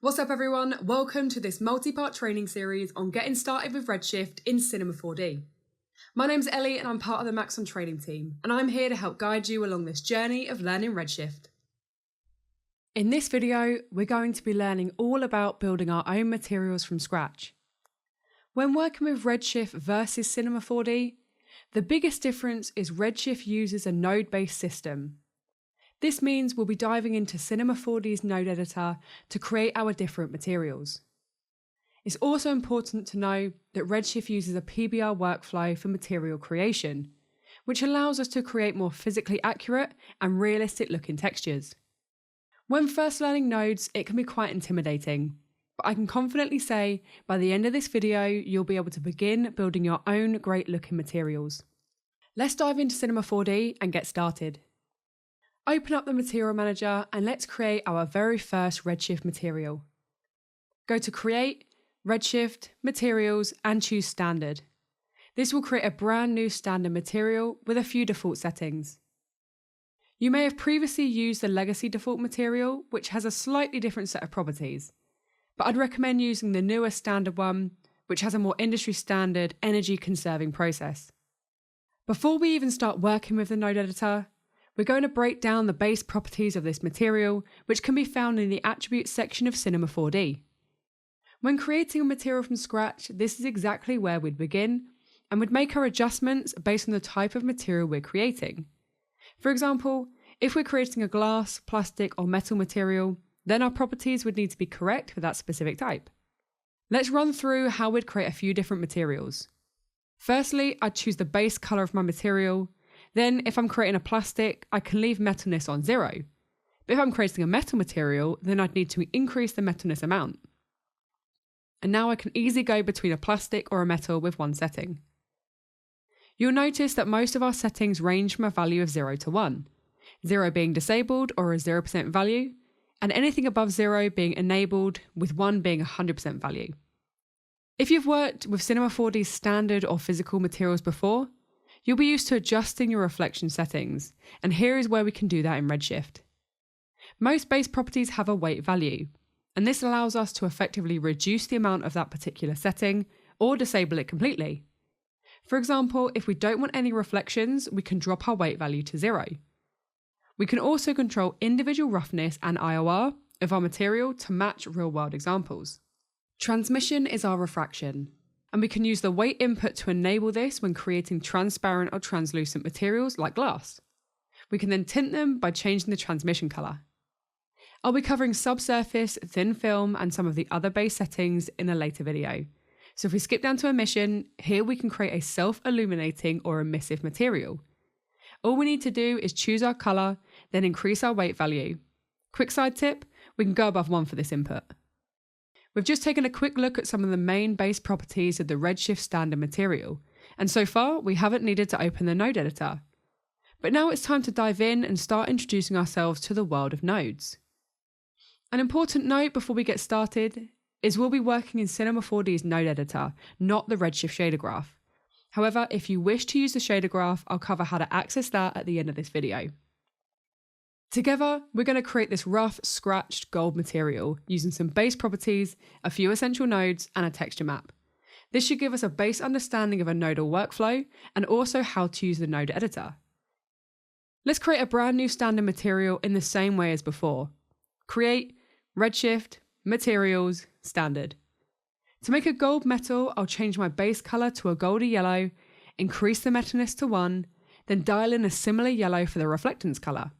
What's up everyone, welcome to this multi-part training series on getting started with Redshift in Cinema 4D. My name's Ellie and I'm part of the Maxon training team, and I'm here to help guide you along this journey of learning Redshift. In this video, we're going to be learning all about building our own materials from scratch. When working with Redshift versus Cinema 4D, the biggest difference is Redshift uses a node-based system. This means we'll be diving into Cinema 4D's node editor to create our different materials. It's also important to know that Redshift uses a PBR workflow for material creation, which allows us to create more physically accurate and realistic looking textures. When first learning nodes, it can be quite intimidating, but I can confidently say by the end of this video, you'll be able to begin building your own great looking materials. Let's dive into Cinema 4D and get started. Open up the Material Manager and let's create our very first Redshift material. Go to Create, Redshift, Materials and choose Standard. This will create a brand new standard material with a few default settings. You may have previously used the legacy default material, which has a slightly different set of properties, but I'd recommend using the newer standard one, which has a more industry standard energy conserving process. Before we even start working with the node editor, we're going to break down the base properties of this material, which can be found in the Attributes section of Cinema 4D. When creating a material from scratch, this is exactly where we'd begin, and would make our adjustments based on the type of material we're creating. For example, if we're creating a glass, plastic or metal material, then our properties would need to be correct for that specific type. Let's run through how we'd create a few different materials. Firstly, I'd choose the base colour of my material. Then, if I'm creating a plastic, I can leave metalness on 0. But if I'm creating a metal material, then I'd need to increase the metalness amount. And now I can easily go between a plastic or a metal with one setting. You'll notice that most of our settings range from a value of 0 to 1, 0 being disabled or a 0% value, and anything above 0 being enabled, with 1 being 100% value. If you've worked with Cinema 4D's standard or physical materials before, you'll be used to adjusting your reflection settings, and here is where we can do that in Redshift. Most base properties have a weight value, and this allows us to effectively reduce the amount of that particular setting or disable it completely. For example, if we don't want any reflections, we can drop our weight value to 0. We can also control individual roughness and IOR of our material to match real-world examples. Transmission is our refraction, and we can use the weight input to enable this when creating transparent or translucent materials like glass. We can then tint them by changing the transmission colour. I'll be covering subsurface, thin film and some of the other base settings in a later video. So if we skip down to emission, here we can create a self-illuminating or emissive material. All we need to do is choose our colour, then increase our weight value. Quick side tip, we can go above 1 for this input. We've just taken a quick look at some of the main base properties of the Redshift standard material, and so far we haven't needed to open the node editor. But now it's time to dive in and start introducing ourselves to the world of nodes. An important note before we get started is we'll be working in Cinema 4D's node editor, not the Redshift shader graph. However, if you wish to use the shader graph, I'll cover how to access that at the end of this video. Together, we're going to create this rough, scratched gold material using some base properties, a few essential nodes, and a texture map. This should give us a base understanding of a nodal workflow and also how to use the node editor. Let's create a brand new standard material in the same way as before. Create, Redshift, Materials, Standard. To make a gold metal, I'll change my base colour to a goldy yellow, increase the metalness to 1, then dial in a similar yellow for the reflectance colour.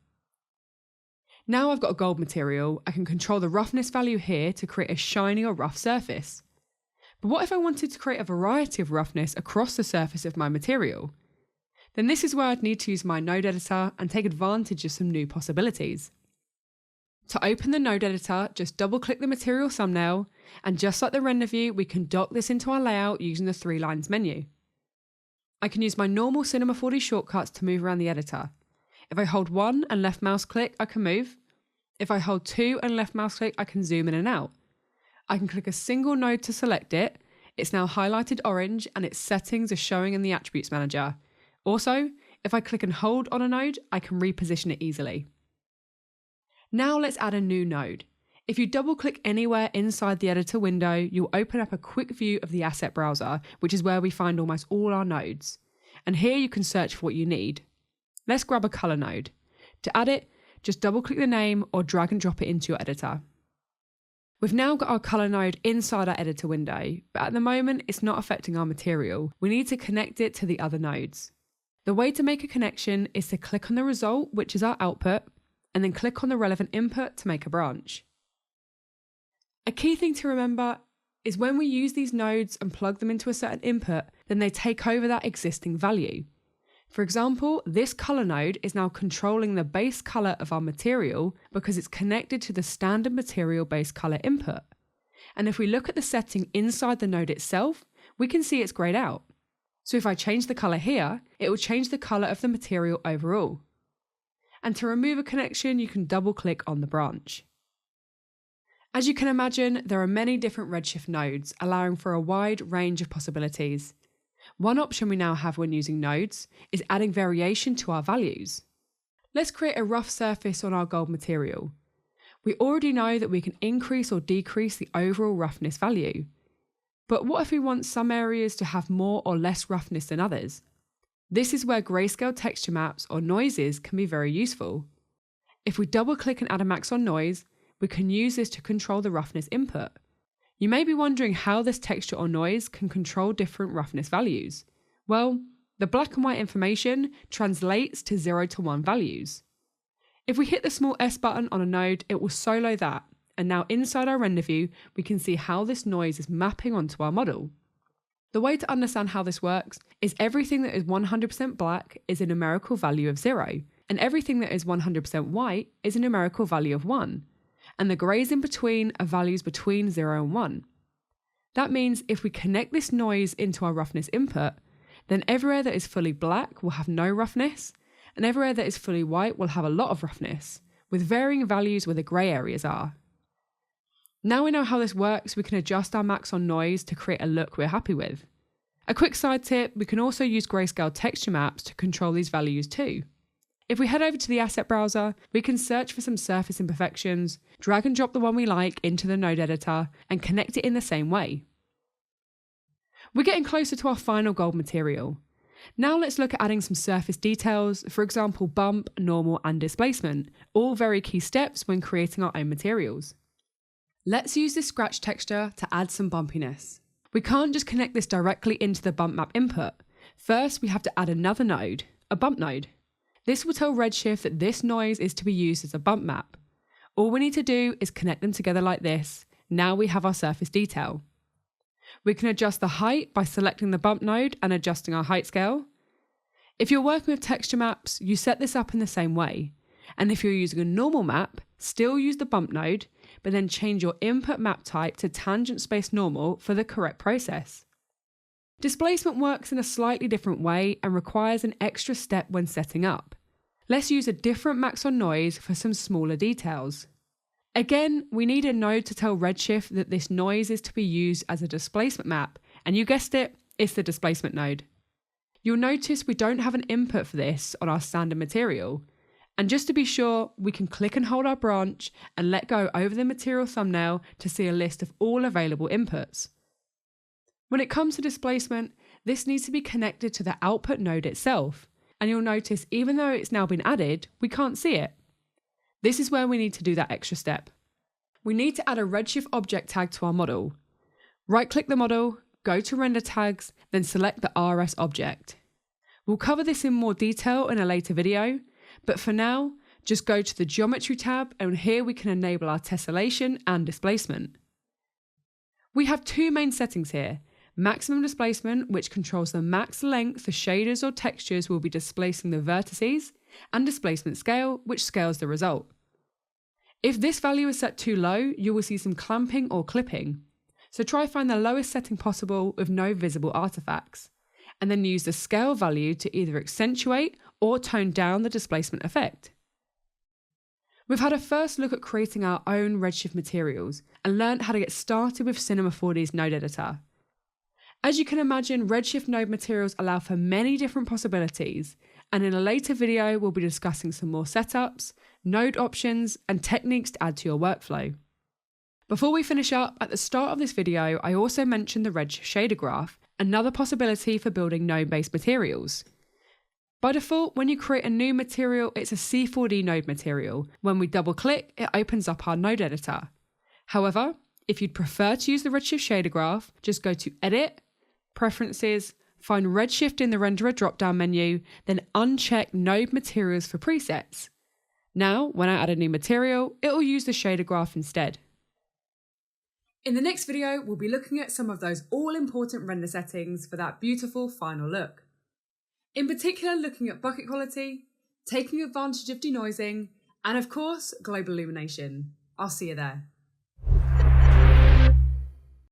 Now I've got a gold material, I can control the roughness value here to create a shiny or rough surface. But what if I wanted to create a variety of roughness across the surface of my material? Then this is where I'd need to use my node editor and take advantage of some new possibilities. To open the node editor, just double click the material thumbnail, and just like the render view, we can dock this into our layout using the 3 lines menu. I can use my normal Cinema 4D shortcuts to move around the editor. If I hold 1 and left mouse click, I can move. If I hold 2 and left mouse click, I can zoom in and out. I can click a single node to select it. It's now highlighted orange and its settings are showing in the Attributes Manager. Also, if I click and hold on a node, I can reposition it easily. Now let's add a new node. If you double-click anywhere inside the editor window, you'll open up a quick view of the asset browser, which is where we find almost all our nodes. And here you can search for what you need. Let's grab a color node. To add it, just double-click the name or drag and drop it into your editor. We've now got our color node inside our editor window, but at the moment it's not affecting our material. We need to connect it to the other nodes. The way to make a connection is to click on the result, which is our output, and then click on the relevant input to make a branch. A key thing to remember is when we use these nodes and plug them into a certain input, then they take over that existing value. For example, this color node is now controlling the base color of our material because it's connected to the standard material base color input. And if we look at the setting inside the node itself, we can see it's grayed out. So if I change the color here, it will change the color of the material overall. And to remove a connection, you can double click on the branch. As you can imagine, there are many different Redshift nodes, allowing for a wide range of possibilities. One option we now have when using nodes is adding variation to our values. Let's create a rough surface on our gold material. We already know that we can increase or decrease the overall roughness value. But what if we want some areas to have more or less roughness than others? This is where grayscale texture maps or noises can be very useful. If we double click and add a max on noise, we can use this to control the roughness input. You may be wondering how this texture or noise can control different roughness values. Well, the black and white information translates to 0 to 1 values. If we hit the small S button on a node, it will solo that, and now inside our render view, we can see how this noise is mapping onto our model. The way to understand how this works is everything that is 100% black is a numerical value of 0, and everything that is 100% white is a numerical value of 1. And the greys in between are values between 0 and 1. That means if we connect this noise into our roughness input, then everywhere that is fully black will have no roughness, and everywhere that is fully white will have a lot of roughness, with varying values where the grey areas are. Now we know how this works, we can adjust our max on noise to create a look we're happy with. A quick side tip, we can also use grayscale texture maps to control these values too. If we head over to the asset browser, we can search for some surface imperfections, drag and drop the one we like into the node editor, and connect it in the same way. We're getting closer to our final gold material. Now let's look at adding some surface details, for example bump, normal and displacement, all very key steps when creating our own materials. Let's use this scratch texture to add some bumpiness. We can't just connect this directly into the bump map input. First, we have to add another node, a bump node. This will tell Redshift that this noise is to be used as a bump map. All we need to do is connect them together like this. Now we have our surface detail. We can adjust the height by selecting the bump node and adjusting our height scale. If you're working with texture maps, you set this up in the same way. And if you're using a normal map, still use the bump node, but then change your input map type to tangent space normal for the correct process. Displacement works in a slightly different way and requires an extra step when setting up. Let's use a different max on noise for some smaller details. Again, we need a node to tell Redshift that this noise is to be used as a displacement map, and you guessed it, it's the displacement node. You'll notice we don't have an input for this on our standard material, and just to be sure, we can click and hold our branch and let go over the material thumbnail to see a list of all available inputs. When it comes to displacement, this needs to be connected to the output node itself, and you'll notice even though it's now been added, we can't see it. This is where we need to do that extra step. We need to add a Redshift object tag to our model. Right-click the model, go to Render Tags, then select the RS object. We'll cover this in more detail in a later video, but for now, just go to the Geometry tab, and here we can enable our tessellation and displacement. We have two main settings here. Maximum displacement, which controls the max length the shaders or textures will be displacing the vertices, and displacement scale, which scales the result. If this value is set too low, you will see some clamping or clipping. So try find the lowest setting possible with no visible artifacts, and then use the scale value to either accentuate or tone down the displacement effect. We've had a first look at creating our own Redshift materials and learned how to get started with Cinema 4D's node editor. As you can imagine, Redshift node materials allow for many different possibilities, and in a later video we'll be discussing some more setups, node options, and techniques to add to your workflow. Before we finish up, at the start of this video, I also mentioned the Redshift shader graph, another possibility for building node-based materials. By default, when you create a new material, it's a C4D node material. When we double-click, it opens up our node editor. However, if you'd prefer to use the Redshift shader graph, just go to Edit, Preferences, find Redshift in the Renderer drop-down menu, then uncheck Node Materials for presets. Now, when I add a new material, it will use the shader graph instead. In the next video, we'll be looking at some of those all-important render settings for that beautiful final look. In particular, looking at bucket quality, taking advantage of denoising, and of course, global illumination. I'll see you there.